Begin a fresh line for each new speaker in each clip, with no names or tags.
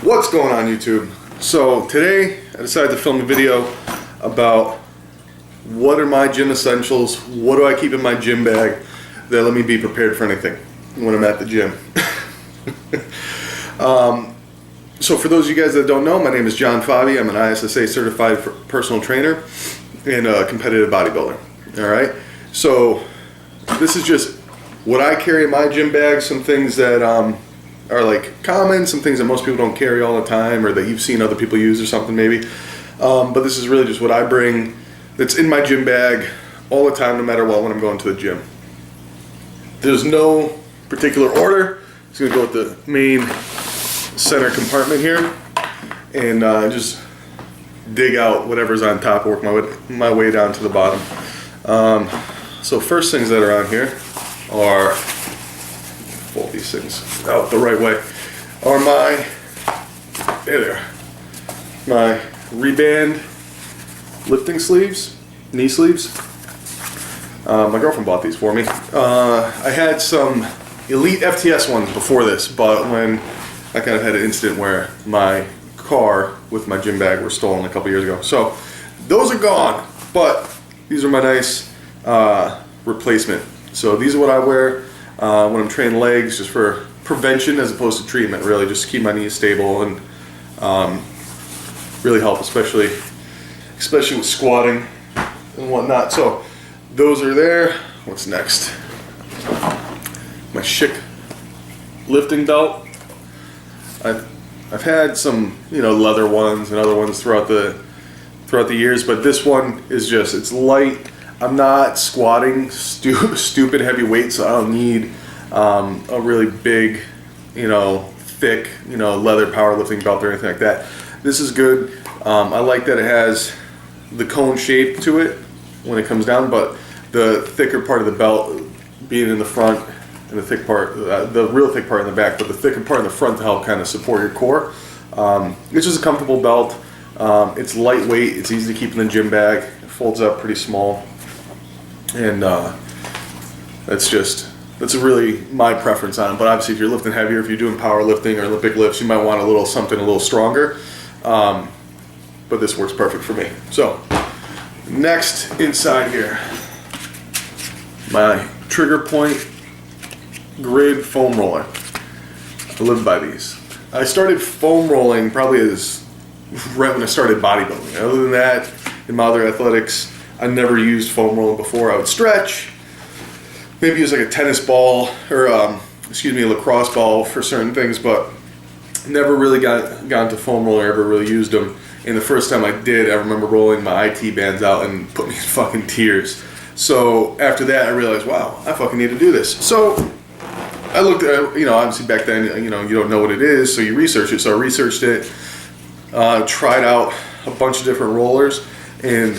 What's going on, YouTube? So today I decided to film a video about what are my gym essentials, what do I keep in my gym bag that let me be prepared for anything when I'm at the gym. So for those of you guys that don't know, my name is Fabi. I'm an ISSA certified personal trainer and a competitive bodybuilder. Alright, so this is just what I carry in my gym bag, some things that are like common, some things that most people don't carry all the time or that you've seen other people use or something maybe. But this is really just what I bring that's in my gym bag all the time, no matter what, when I'm going to the gym. There's no particular order. I'm just going to go with the main center compartment here and just dig out whatever's on top, work my way down to the bottom. So first things that are on here are, fold these things out the right way, are my Reband lifting sleeves, knee sleeves. My girlfriend bought these for me. I had some Elite FTS ones before this, but when I kind of had an incident where my car with my gym bag were stolen a couple years ago. So those are gone, but these are my nice replacement. So these are what I wear when I'm training legs, just for prevention as opposed to treatment, really, just to keep my knees stable and really help, especially with squatting and whatnot. So those are there. What's next? My Schick lifting belt. I've had some, leather ones and other ones throughout the years, but this one is just, it's light. I'm not squatting stupid heavy weights, so I don't need a really big, thick, leather powerlifting belt or anything like that. This is good. I like that it has the cone shape to it when it comes down, but the thicker part of the belt being in the front and the thick part, the real thick part in the back, but the thicker part in the front to help kind of support your core. It's just a comfortable belt. It's lightweight. It's easy to keep in the gym bag. It folds up pretty small, and that's really my preference on it. But obviously, if you're lifting heavier, if you're doing powerlifting or Olympic lifts, you might want something a little stronger. But this works perfect for me. So next, inside here, my Trigger Point Grid foam roller. I live by these. I started foam rolling probably right when I started bodybuilding. Other than that, in my other athletics, I never used foam rolling before. I would stretch, maybe use like a tennis ball or a lacrosse ball for certain things, but never really got into foam roller, ever really used them. And the first time I did, I remember rolling my IT bands out and put me in fucking tears. So after that, I realized, wow, I fucking need to do this. So I looked at, obviously back then, you don't know what it is, so you research it. So I researched it, tried out a bunch of different rollers, and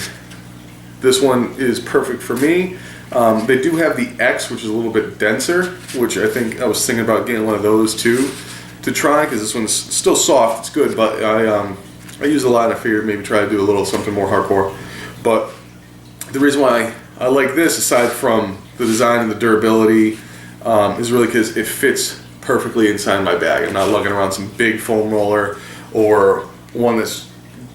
this one is perfect for me. They do have the X, which is a little bit denser, which I think I was thinking about getting one of those too to try, because this one's still soft, it's good, but I use a lot. I figured maybe try to do a little something more hardcore. But the reason why I like this, aside from the design and the durability, is really because it fits perfectly inside my bag. I'm not lugging around some big foam roller or one that's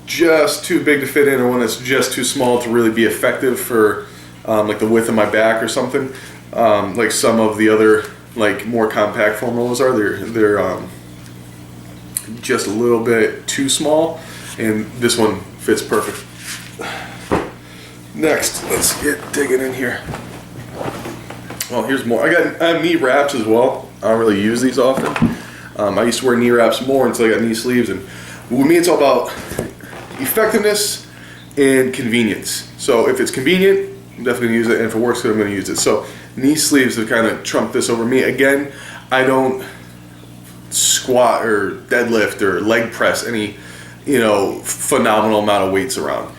just too big to fit in or one that's just too small to really be effective for like the width of my back or something. Like some of the other like more compact foam rollers are. They're just a little bit too small, and this one fits perfect. Next, let's get digging in here. Well, here's more. I have knee wraps as well. I don't really use these often. I used to wear knee wraps more until I got knee sleeves, and with me it's all about effectiveness and convenience. So if it's convenient, I'm definitely gonna use it, and if it works good, I'm gonna use it. So knee sleeves have kind of trumped this over me. Again, I don't squat or deadlift or leg press any, phenomenal amount of weights around.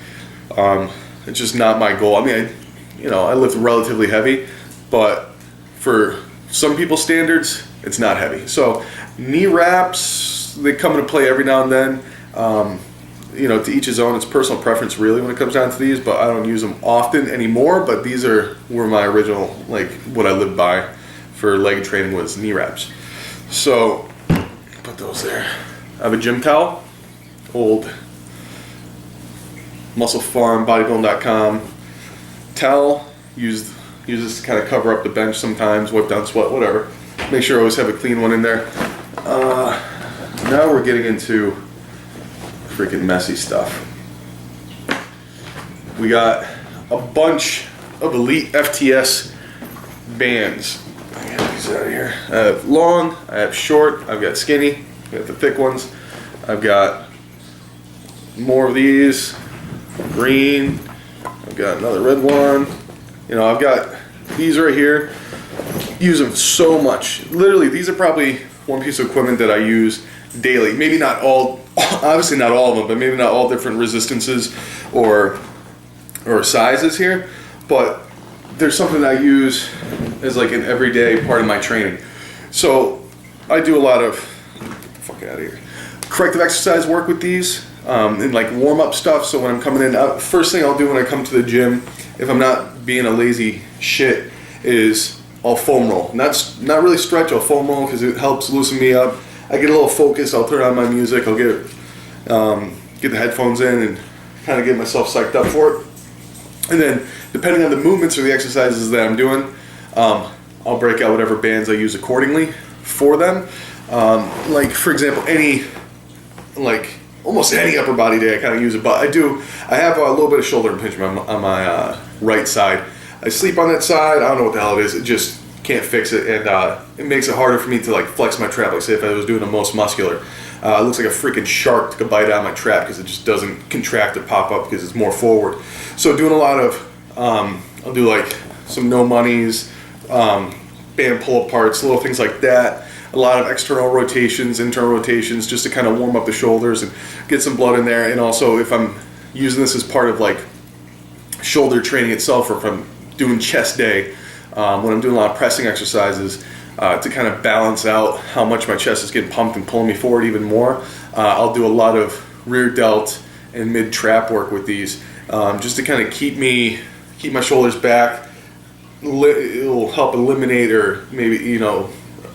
It's just not my goal. I mean, I lift relatively heavy, but for some people's standards, it's not heavy. So knee wraps, they come into play every now and then. To each his own. It's personal preference really when it comes down to these, but I don't use them often anymore. But these were my original, like what I lived by for leg training was knee wraps. So put those there. I have a gym towel, old Muscle Farm, bodybuilding.com towel. Use this to kind of cover up the bench sometimes, wipe down sweat, whatever. Make sure I always have a clean one in there. Now we're getting into freaking messy stuff. We got a bunch of Elite FTS bands. I got these out of here. I have long, I have short, I've got skinny, I got the thick ones. I've got more of these, green, I've got another red one. You know, I've got these right here. Use them so much. Literally, these are probably one piece of equipment that I use daily. Maybe not all, obviously not all of them, but maybe not all different resistances or sizes here. But there's something I use as like an everyday part of my training. So I do a lot of, get the fuck out of here, corrective exercise work with these and like warm up stuff. So when I'm coming in, first thing I'll do when I come to the gym, if I'm not being a lazy shit, is I'll foam roll. And that's not really stretch, I'll foam roll because it helps loosen me up. I get a little focus, I'll turn on my music, I'll get the headphones in and kind of get myself psyched up for it. And then depending on the movements or the exercises that I'm doing, I'll break out whatever bands I use accordingly for them. Like for example, almost any upper body day I kind of use it, but I have a little bit of shoulder impingement on my right side. I sleep on that side, I don't know what the hell it is, it just can't fix it, and it makes it harder for me to like flex my trap. Like say if I was doing the most muscular, it looks like a freaking shark took a bite out of my trap because it just doesn't contract or pop up because it's more forward. So doing a lot of, I'll do like some no monies, band pull aparts, little things like that. A lot of external rotations, internal rotations, just to kind of warm up the shoulders and get some blood in there. And also if I'm using this as part of like shoulder training itself, or if I'm doing chest day, when I'm doing a lot of pressing exercises, to kind of balance out how much my chest is getting pumped and pulling me forward even more, I'll do a lot of rear delt and mid trap work with these, just to kind of keep my shoulders back. It'll help eliminate, or maybe, you know,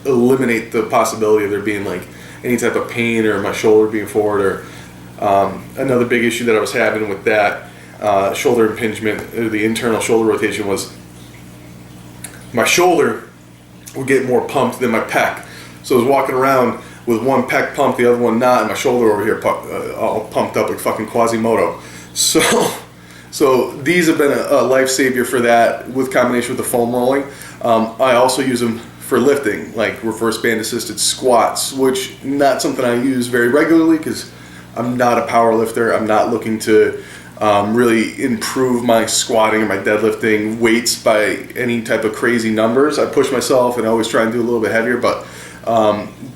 eliminate the possibility of there being like any type of pain or my shoulder being forward. Or another big issue that I was having with that shoulder impingement, or the internal shoulder rotation, was my shoulder would get more pumped than my pec. So I was walking around with one pec pumped, the other one not, and my shoulder over here all pumped up like fucking Quasimodo. So these have been a life savior for that, with combination with the foam rolling. I also use them for lifting, like reverse band assisted squats, which not something I use very regularly because I'm not a power lifter. I'm not looking to really improve my squatting or my deadlifting weights by any type of crazy numbers. I push myself and I always try and do a little bit heavier, but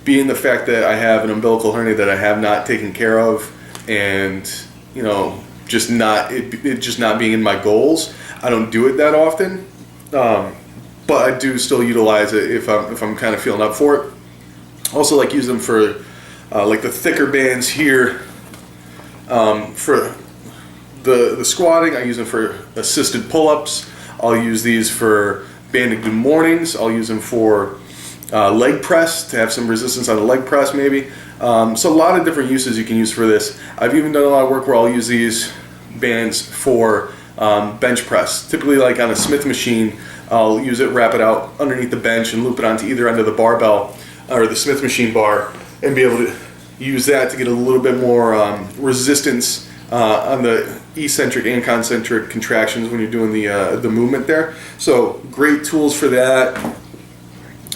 being the fact that I have an umbilical hernia that I have not taken care of, and you know, just not being in my goals, I don't do it that often. But I do still utilize it if I'm kind of feeling up for it. Also like use them for like the thicker bands here, for the squatting. I use them for assisted pull-ups. I'll use these for banded good mornings. I'll use them for leg press, to have some resistance on the leg press maybe. So a lot of different uses you can use for this. I've even done a lot of work where I'll use these bands for bench press. Typically like on a Smith machine, I'll use it, wrap it out underneath the bench and loop it onto either end of the barbell or the Smith machine bar, and be able to use that to get a little bit more resistance on the eccentric and concentric contractions when you're doing the movement there. So great tools for that.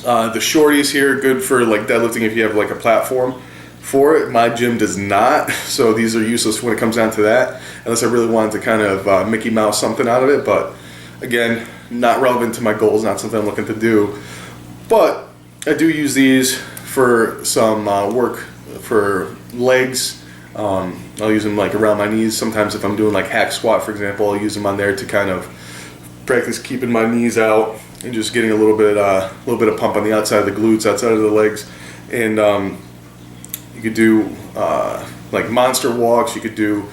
The shorties here, good for like deadlifting if you have like a platform for it. My gym does not, so these are useless when it comes down to that, unless I really wanted to kind of Mickey Mouse something out of it. But again, not relevant to my goals, not something I'm looking to do. But I do use these for some work for legs. I'll use them like around my knees. Sometimes if I'm doing like hack squat, for example, I'll use them on there to kind of practice keeping my knees out and just getting a little bit of pump on the outside of the glutes, outside of the legs. And you could do like monster walks. You could do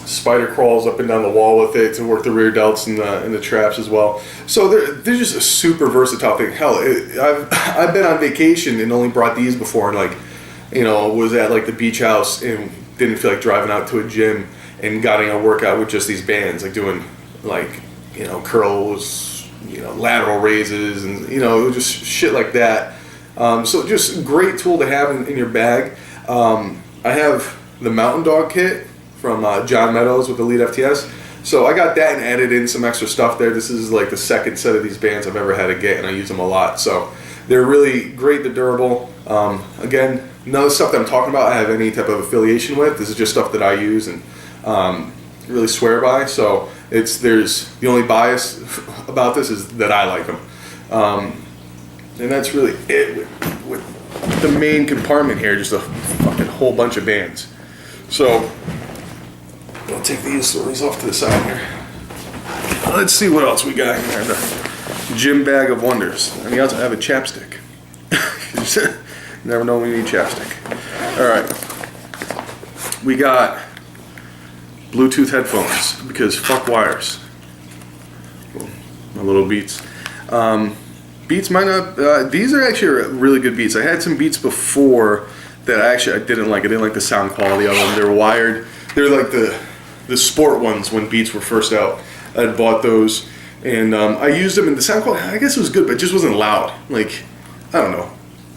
spider crawls up and down the wall with it to work the rear delts and the traps as well. So they're just a super versatile thing. Hell, I've been on vacation and only brought these before, and like was at like the beach house and didn't feel like driving out to a gym and getting a workout with just these bands, like doing like, curls, lateral raises, and, just shit like that. So just a great tool to have in your bag. I have the Mountain Dog kit from John Meadows with Elite FTS. So I got that and added in some extra stuff there. This is like the second set of these bands I've ever had to get, and I use them a lot. So they're really great, they're durable. Again, none of the stuff that I'm talking about I have any type of affiliation with. This is just stuff that I use and really swear by. So there's the only bias about this is that I like them. And that's really it with the main compartment here, just a fucking whole bunch of bands. So I'll take these off to the side here. Let's see what else we got here. The gym bag of wonders. And we also have a chapstick. Never know when you need chapstick. Alright. We got Bluetooth headphones because fuck wires. My little Beats. Beats might not. These are actually really good Beats. I had some Beats before that I didn't like. I didn't like the sound quality of them. They were wired. They're like the sport ones when Beats were first out. I had bought those and I used them, and the sound quality, I guess it was good, but it just wasn't loud. Like, I don't know.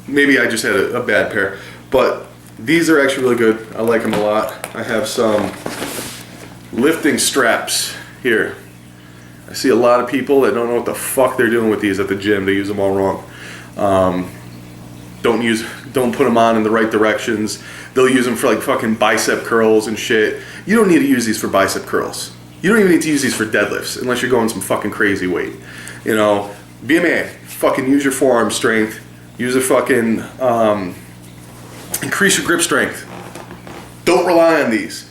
Maybe I just had a bad pair. But these are actually really good. I like them a lot. I have some lifting straps here. I see a lot of people that don't know what the fuck they're doing with these at the gym. They use them all wrong. Don't put them on in the right directions. They'll use them for like fucking bicep curls and shit. You don't need to use these for bicep curls. You don't even need to use these for deadlifts unless you're going some fucking crazy weight. Be a man. Fucking use your forearm strength. Use a fucking increase your grip strength. Don't rely on these.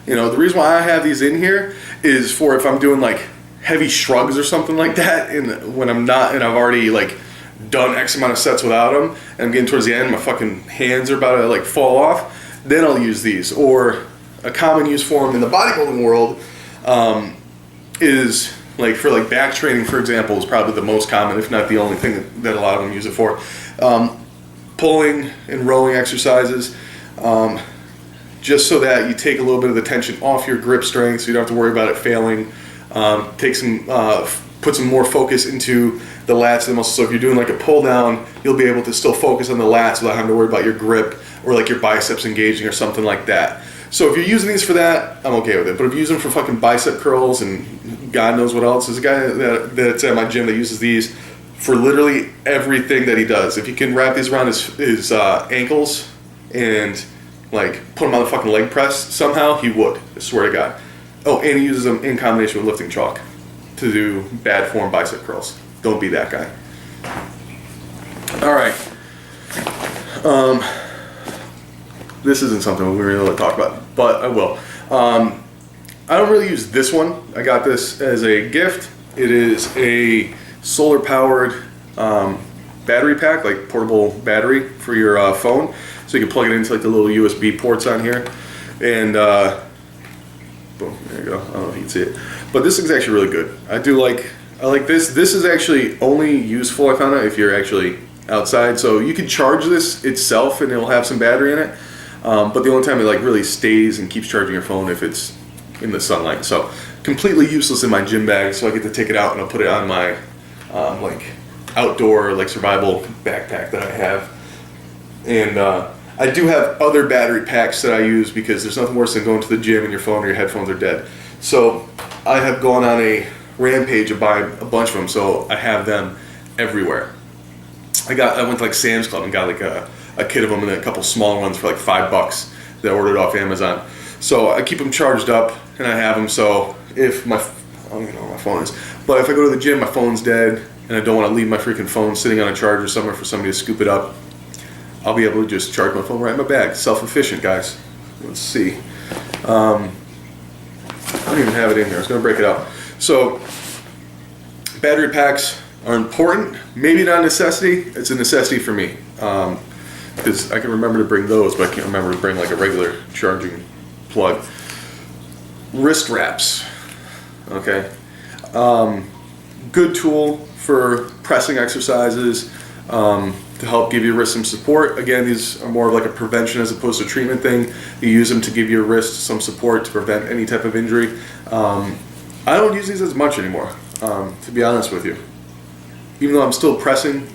The reason why I have these in here is for if I'm doing like heavy shrugs or something like that, and when I'm not, and I've already like done X amount of sets without them, and I'm getting towards the end, my fucking hands are about to like fall off, then I'll use these. Or a common use for them in the bodybuilding world is like for like back training, for example, is probably the most common, if not the only thing that a lot of them use it for. Pulling and rowing exercises, just so that you take a little bit of the tension off your grip strength, so you don't have to worry about it failing. Put some more focus into the lats of the muscle. So if you're doing like a pull down, you'll be able to still focus on the lats without having to worry about your grip or like your biceps engaging or something like that. So if you're using these for that, I'm okay with it. But if you use them for fucking bicep curls and God knows what else, there's a guy that's at my gym that uses these for literally everything that he does. If he can wrap these around his ankles and like put them on the fucking leg press somehow, he would. I swear to God. Oh, and he uses them in combination with lifting chalk to do bad form bicep curls. Don't be that guy. All right. This isn't something we really want to talk about, but I will. I don't really use this one. I got this as a gift. It is a solar-powered battery pack, like portable battery for your phone. So you can plug it into like the little USB ports on here. And boom, there you go. I don't know if you can see it. But this is actually really good. I like this. This is actually only useful, I found out, if you're actually outside. So you can charge this itself and it'll have some battery in it. But the only time it like really stays and keeps charging your phone if it's in the sunlight. So completely useless in my gym bag. So I get to take it out and I'll put it on my like outdoor like survival backpack that I have. And I do have other battery packs that I use because there's nothing worse than going to the gym and your phone or your headphones are dead. So I have gone on a rampage of buying a bunch of them, so I have them everywhere. I went to like Sam's Club and got like a kit of them and then a couple smaller ones for like $5 that I ordered off Amazon. So I keep them charged up and I have them, so if I don't even know where my phone is, but if I go to the gym, my phone's dead and I don't want to leave my freaking phone sitting on a charger somewhere for somebody to scoop it up, I'll be able to just charge my phone right in my bag. Self-efficient, guys. Let's see. I don't even have it in here. I was going to break it out. So, battery packs are important. Maybe not a necessity. It's a necessity for me. Because I can remember to bring those, but I can't remember to bring like a regular charging plug. Wrist wraps. Okay. Good tool for pressing exercises. To to help give your wrist some support. Again, these are more of like a prevention as opposed to treatment thing. You use them to give your wrist some support to prevent any type of injury. I don't use these as much anymore, to be honest with you. Even though I'm still pressing,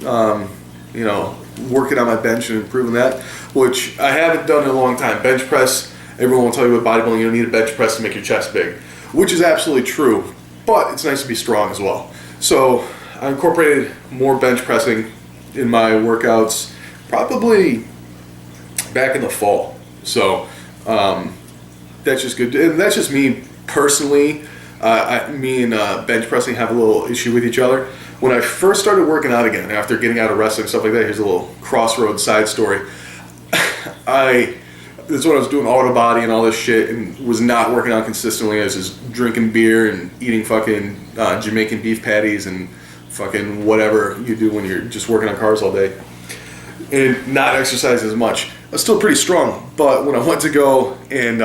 you know, working on my bench and improving that, which I haven't done in a long time. Bench press, everyone will tell you with bodybuilding, you don't need a bench press to make your chest big, which is absolutely true, but it's nice to be strong as well. So I incorporated more bench pressing in my workouts probably back in the fall. So that's just good. And that's just me personally. Me and bench pressing have a little issue with each other. When I first started working out again, after getting out of wrestling, stuff like that, here's a little crossroads side story. This is when I was doing auto body and all this shit and was not working out consistently. I was just drinking beer and eating fucking Jamaican beef patties and fucking whatever you do when you're just working on cars all day. And not exercising as much. I was still pretty strong, but when I went to go and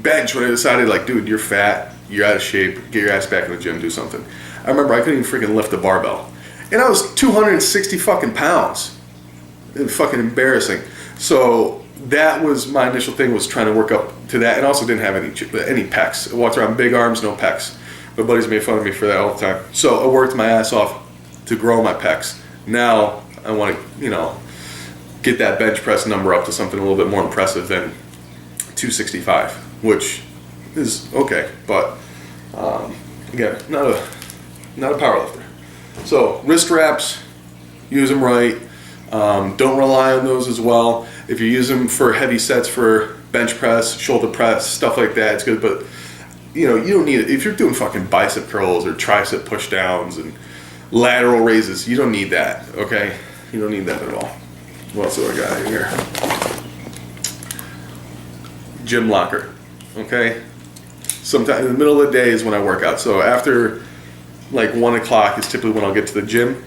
bench, when I decided, like, dude, you're fat, you're out of shape, get your ass back in the gym, do something. I remember I couldn't even freaking lift a barbell. And I was 260 fucking pounds. It was fucking embarrassing. So that was my initial thing, was trying to work up to that, and also didn't have any pecs. I walked around big arms, no pecs. My buddies made fun of me for that all the time. So I worked my ass off to grow my pecs. Now I want to, you know, get that bench press number up to something a little bit more impressive than 265, which is okay, but again, not a power lifter. So wrist wraps, use them right. Don't rely on those as well. If you use them for heavy sets for bench press, shoulder press, stuff like that, it's good, but you know, you don't need it. If you're doing fucking bicep curls or tricep push downs and lateral raises, you don't need that, okay? You don't need that at all. What else do I got in here? Gym locker, okay? Sometime in the middle of the day is when I work out. So after like 1 o'clock is typically when I'll get to the gym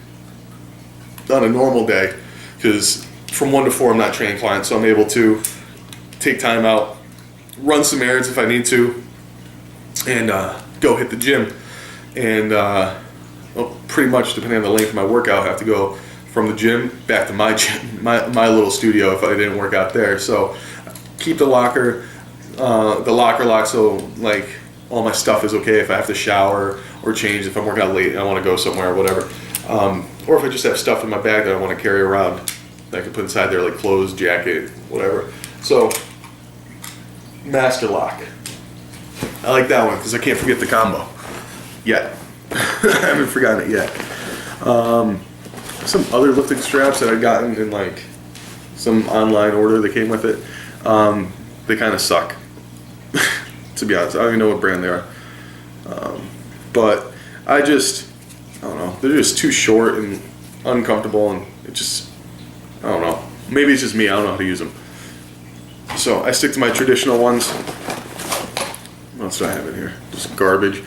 on a normal day, because from 1 to 4 I'm not training clients, so I'm able to take time out, run some errands if I need to, and go hit the gym. And well, pretty much depending on the length of my workout, I have to go from the gym back to my gym, my little studio if I didn't work out there. So keep the locker locked, so like all my stuff is okay if I have to shower or change, if I'm working out late and I want to go somewhere or whatever. Or if I just have stuff in my bag that I want to carry around that I can put inside there, like clothes, jacket, whatever. So master lock. I like that one because I can't forget the combo yet. I haven't forgotten it yet. Some other lifting straps that I'd gotten in like some online order that came with it. They kind of suck, to be honest. I don't even know what brand they are. But I don't know. They're just too short and uncomfortable, and it just, I don't know. Maybe it's just me. I don't know how to use them. So I stick to my traditional ones. What else do I have in here? Just garbage.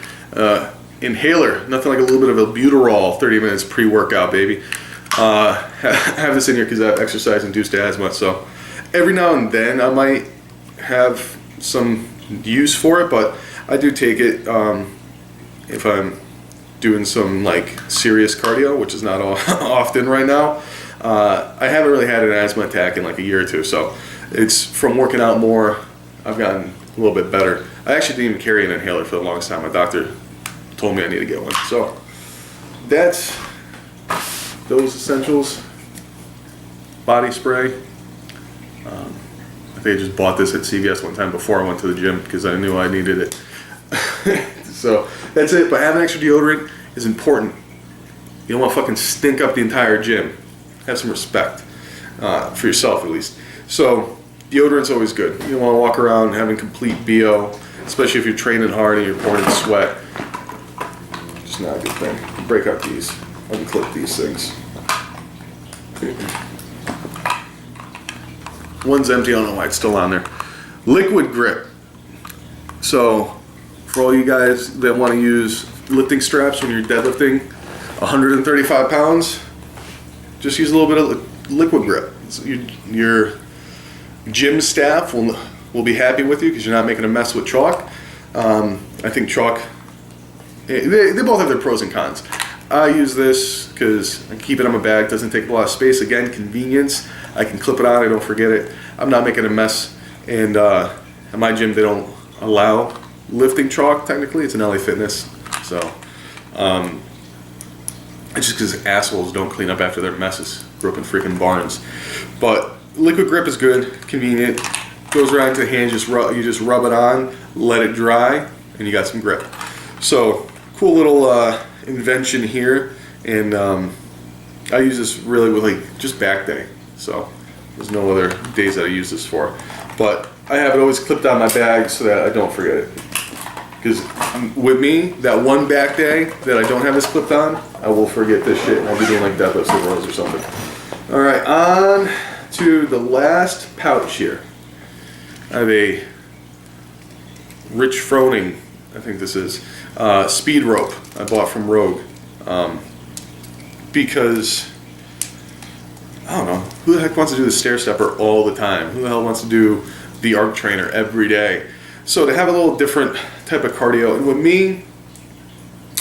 Inhaler. Nothing like a little bit of albuterol. 30 minutes pre-workout, baby. Have this in here because I have exercise-induced asthma. So every now and then I might have some use for it, but I do take it if I'm doing some like serious cardio, which is not often right now. I haven't really had an asthma attack in like a year or two, so it's from working out more. I've gotten a little bit better. I actually didn't even carry an inhaler for the longest time. My doctor told me I need to get one. So that's those essentials. Body spray. I think I just bought this at CVS one time before I went to the gym because I knew I needed it. So that's it. But having extra deodorant is important. You don't want to fucking stink up the entire gym. Have some respect for yourself at least. So deodorant's always good. You don't want to walk around having complete BO, especially if you're training hard and you're pouring in sweat. Just not a good thing. Break up these, unclip these things. One's empty, I don't know why it's still on there. Liquid grip. So for all you guys that want to use lifting straps when you're deadlifting 135 pounds, just use a little bit of liquid grip. So your gym staff will be happy with you because you're not making a mess with chalk. I think chalk, they both have their pros and cons. I use this because I keep it on my bag. Doesn't take a lot of space. Again, convenience. I can clip it on. I don't forget it. I'm not making a mess. And at my gym, they don't allow lifting chalk. Technically, it's an LA Fitness. So it's just because assholes don't clean up after their messes. Grew up in freaking barns. But liquid grip is good, convenient. Goes right into the hand. You just rub it on, let it dry, and you got some grip. So cool little invention here. And I use this really with like just back day. So there's no other days that I use this for. But I have it always clipped on my bag so that I don't forget it. Because with me, that one back day that I don't have this clipped on, I will forget this shit and I'll be doing like deadlifts or rows or something. All right, on to the last pouch here. I have a Rich Froning, I think this is, speed rope I bought from Rogue. Because, I don't know, who the heck wants to do the stair stepper all the time? Who the hell wants to do the arc trainer every day? So to have a little different type of cardio, and with me,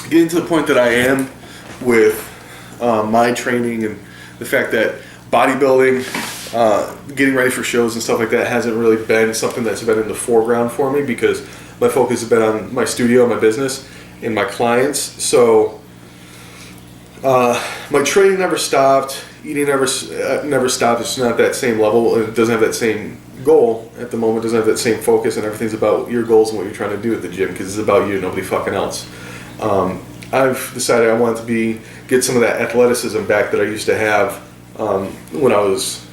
getting to the point that I am with my training and the fact that bodybuilding, getting ready for shows and stuff like that hasn't really been something that's been in the foreground for me because my focus has been on my studio, my business, and my clients. So my training never stopped, eating never stopped. It's not that same level. It doesn't have that same goal at the moment. It doesn't have that same focus, and everything's about your goals and what you're trying to do at the gym because it's about you, nobody fucking else. I've decided I want to get some of that athleticism back that I used to have when I was,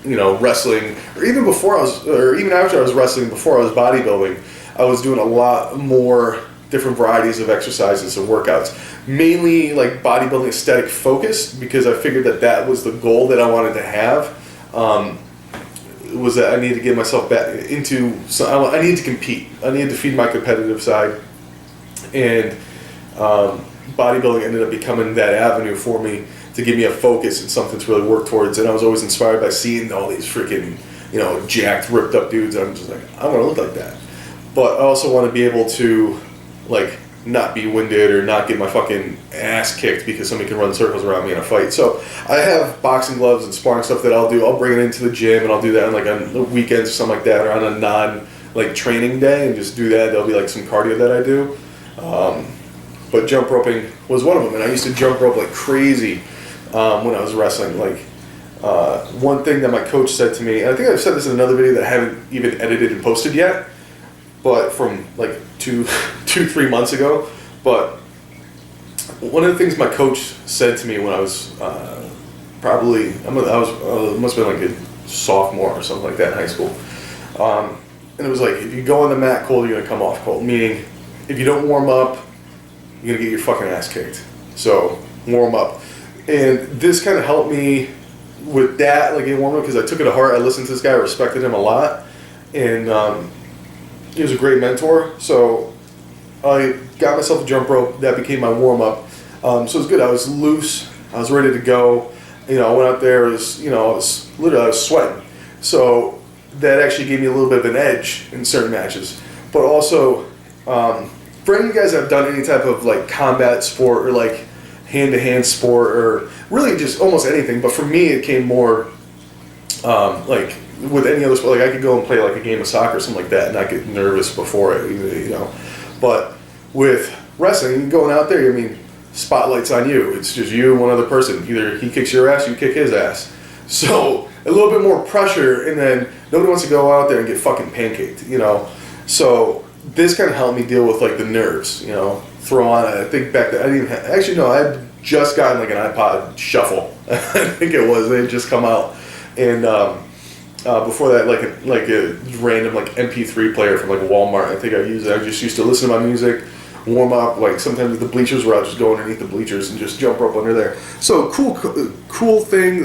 wrestling, or even after I was wrestling, before I was bodybuilding. I was doing a lot more different varieties of exercises and workouts, mainly like bodybuilding aesthetic focused, because I figured that was the goal that I wanted to have. Was that I needed to get myself back into. So I needed to compete. I needed to feed my competitive side, and bodybuilding ended up becoming that avenue for me to give me a focus and something to really work towards. And I was always inspired by seeing all these freaking, jacked, ripped up dudes. And I'm just like, I want to look like that. But I also want to be able to, like, not be winded or not get my fucking ass kicked because somebody can run circles around me in a fight. So I have boxing gloves and sparring stuff that I'll do. I'll bring it into the gym and I'll do that on the weekends or something like that, or on a non-training day, and just do that. There'll be like some cardio that I do. But jump roping was one of them, and I used to jump rope like crazy when I was wrestling. Like, one thing that my coach said to me, and I think I've said this in another video that I haven't even edited and posted yet, but from like 2-3 months ago. But one of the things my coach said to me when I was must have been like a sophomore or something like that in high school, and it was like, if you go on the mat cold, you're gonna come off cold. Meaning, if you don't warm up, you're gonna get your fucking ass kicked. So warm up. And this kind of helped me with that, like in warm up, because I took it to heart. I listened to this guy, I respected him a lot, and he was a great mentor. So I got myself a jump rope. That became my warm up. So it was good. I was loose. I was ready to go. I went out there. I was sweating. So that actually gave me a little bit of an edge in certain matches. But also, for any of you guys that have done any type of like combat sport or like hand-to-hand sport or really just almost anything, but for me it came more like with any other sport. Like I could go and play like a game of soccer or something like that and not get nervous before it, But with wrestling, going out there, spotlight's on you. It's just you and one other person. Either he kicks your ass, you kick his ass. So a little bit more pressure, and then nobody wants to go out there and get fucking pancaked, So this kind of helped me deal with like the nerves, throw on. I think back then I had just gotten like an iPod Shuffle. I think it was. They had just come out, and before that, like a random like MP3 player from like Walmart. I think I just used to listen to my music, warm up. Like sometimes the bleachers were out, just go underneath the bleachers and just jump rope under there. So cool thing.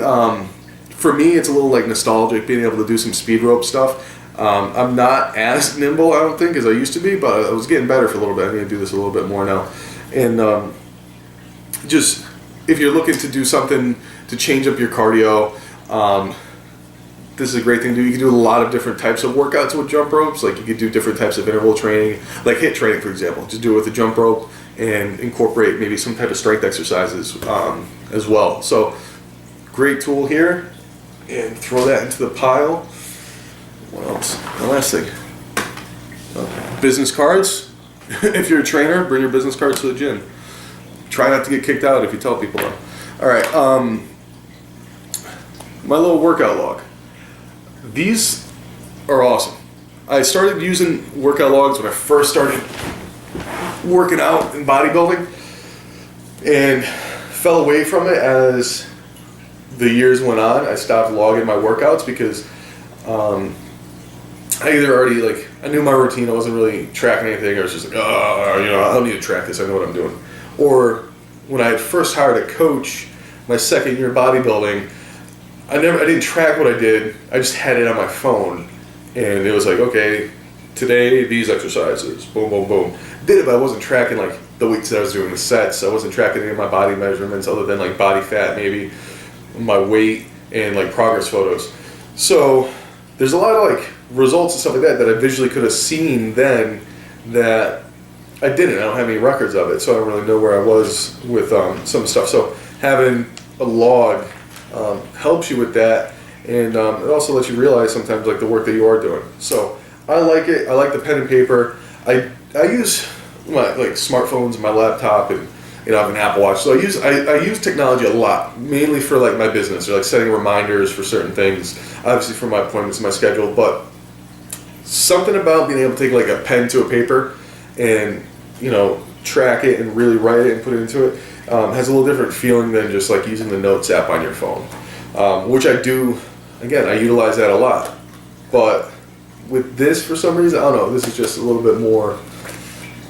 For me, it's a little like nostalgic being able to do some speed rope stuff. I'm not as nimble, I don't think, as I used to be, but I was getting better for a little bit. I need to do this a little bit more now. And just if you're looking to do something to change up your cardio, this is a great thing to do. You can do a lot of different types of workouts with jump ropes. Like you could do different types of interval training, like HIIT training, for example. Just do it with a jump rope and incorporate maybe some type of strength exercises as well. So great tool here, and throw that into the pile. What else? The last thing, business cards. If you're a trainer, bring your business cards to the gym. Try not to get kicked out if you tell people though. All right, my little workout log. These are awesome. I started using workout logs when I first started working out in bodybuilding, and fell away from it as the years went on. I stopped logging my workouts because I either already, like, I knew my routine, I wasn't really tracking anything, I was just like, oh, you know, I don't need to track this, I know what I'm doing. Or when I had first hired a coach, my second year bodybuilding, I didn't track what I did, I just had it on my phone, and it was like, okay, today, these exercises, boom, boom, boom. Did it, but I wasn't tracking, like, the weeks that I was doing the sets, I wasn't tracking any of my body measurements other than, like, body fat, maybe, my weight, and, like, progress photos. So, there's a lot of, like, results and stuff like that I visually could have seen then that I didn't. I don't have any records of it, so I don't really know where I was with some stuff. So having a log helps you with that, and it also lets you realize sometimes, like, the work that you are doing. So I like it. I like the pen and paper. I use my, like, smartphones and my laptop, and I have an Apple Watch. So I use technology a lot, mainly for, like, my business, or like setting reminders for certain things, obviously for my appointments and my schedule. But something about being able to take, like, a pen to a paper and, track it and really write it and put it into it has a little different feeling than just, like, using the Notes app on your phone, which I do. Again, I utilize that a lot. But with this, for some reason, I don't know, this is just a little bit more,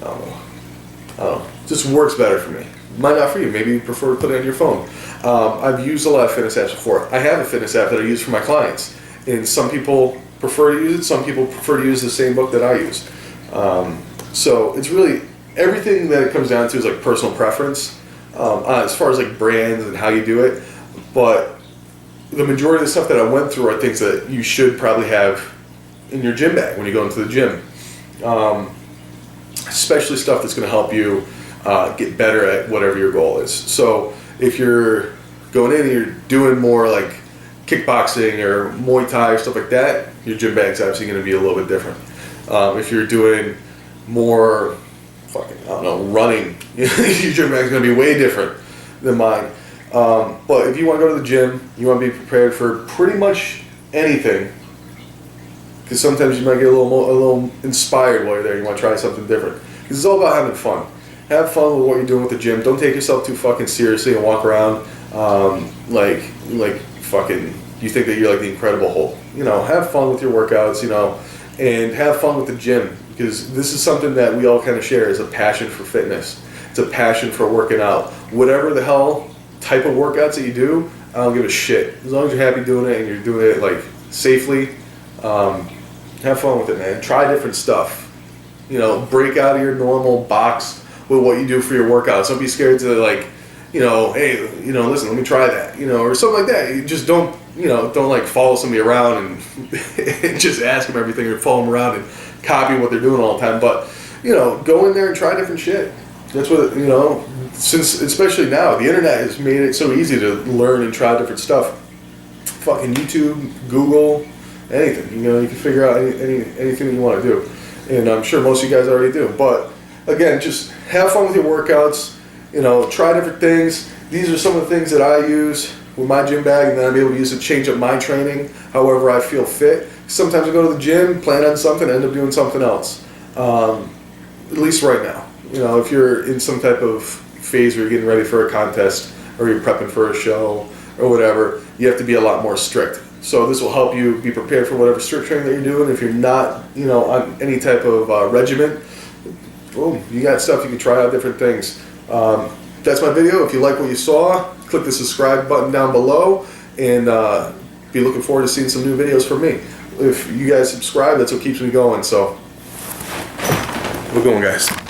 I don't know, just works better for me. Might not for you. Maybe you prefer to put it on your phone. I've used a lot of fitness apps before. I have a fitness app that I use for my clients, and some people prefer to use it. Some people prefer to use the same book that I use. So it's really, everything that it comes down to is, like, personal preference as far as, like, brands and how you do it. But the majority of the stuff that I went through are things that you should probably have in your gym bag when you go into the gym. Especially stuff that's going to help you get better at whatever your goal is. So if you're going in and you're doing more, like, kickboxing or Muay Thai or stuff like that, your gym bag's obviously going to be a little bit different. If you're doing more running, your gym bag's going to be way different than mine. But if you want to go to the gym, you want to be prepared for pretty much anything, because sometimes you might get a little inspired while you're there. You want to try something different, because it's all about having fun. Have fun with what you're doing with the gym. Don't take yourself too fucking seriously and walk around like fucking, you think that you're, like, the Incredible Hulk. Have fun with your workouts, and have fun with the gym, because this is something that we all kind of share, is a passion for fitness. It's a passion for working out. Whatever the hell type of workouts that you do, I don't give a shit. As long as you're happy doing it and you're doing it, like, safely, have fun with it, man. Try different stuff. Break out of your normal box with what you do for your workouts. Don't be scared to, like, hey, listen, let me try that, or something like that. You just don't, don't, like, follow somebody around and just ask them everything, or follow them around and copy what they're doing all the time. But, go in there and try different shit. That's what, since, especially now, the internet has made it so easy to learn and try different stuff. Fucking YouTube, Google, anything. You can figure out anything that you want to do. And I'm sure most of you guys already do. But, again, just have fun with your workouts. Try different things. These are some of the things that I use with my gym bag, and then I'm able to use to change up my training however I feel fit. Sometimes I go to the gym, plan on something, end up doing something else. At least right now. If you're in some type of phase where you're getting ready for a contest, or you're prepping for a show, or whatever, you have to be a lot more strict. So this will help you be prepared for whatever strict training that you're doing. If you're not, on any type of regimen, boom, you got stuff, you can try out different things. That's my video. If you like what you saw, click the subscribe button down below, and be looking forward to seeing some new videos from me. If you guys subscribe, that's what keeps me going. So we're going, guys.